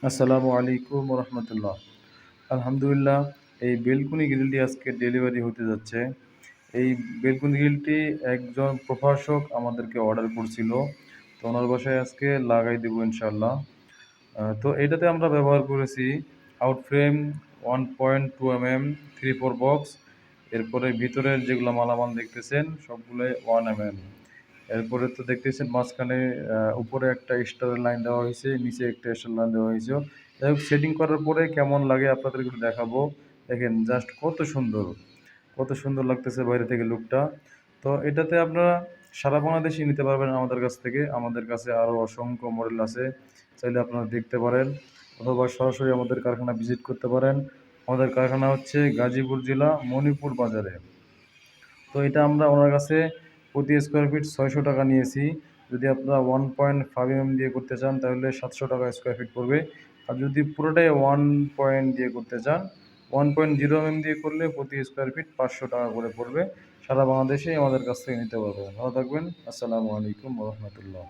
আসসালামু আলাইকুম রহমতুল্লাহ। আলহামদুলিল্লাহ, এই বেলকুনি গ্রিলটি আজকে ডেলিভারি হতে যাচ্ছে। এই বেলকুনি গ্রিলটি একজন প্রভাষক আমাদেরকে অর্ডার করছিল, তো ওনার বাসায় আজকে লাগাই দেবো ইনশাল্লাহ। তো এটাতে আমরা ব্যবহার করেছি আউট ফ্রেম 1.2 mm 3/4 বক্স। এরপরে ভিতরের যেগুলো মালামাল দেখতেছেন সবগুলোই 1 mm। এরপরে তো দেখতেছেন মাঝখানে উপরে একটা স্টারের লাইন দেওয়া হয়েছে, নিচে একটা স্টার লাইন দেওয়া হয়েছে। যাই হোক, সেটিং করার পরে কেমন লাগে আপনাদের একটু দেখাবো। দেখেন জাস্ট কত সুন্দর, কত সুন্দর লাগতেছে বাইরে থেকে লুকটা। তো এটাতে আপনারা সারা বাংলাদেশে নিতে পারবেন আমাদের কাছ থেকে। আমাদের কাছে আরও অসংখ্য মডেল আছে, চাইলে আপনারা দেখতে পারেন অথবা সরাসরি আমাদের কারখানা ভিজিট করতে পারেন। আমাদের কারখানা হচ্ছে গাজীপুর জেলা মণিপুর বাজারে। তো এটা আমরা ওনার কাছে প্রতি স্কোয়ার ফিট 600 টাকা নিয়েছি। যদি আপনারা 1.5 mm দিয়ে করতে চান তাহলে 700 টাকা স্কোয়ার ফিট পড়বে। আর যদি পুরোটাই 1 দিয়ে করতে চান, 1.0 mm দিয়ে করলে প্রতি স্কোয়ার ফিট 500 টাকা করে পড়বে। সারা বাংলাদেশে আমাদের কাছ থেকে নিতে পারবেন। ভালো থাকবেন। আসসালামু আলাইকুম রহমতুল্লাহ।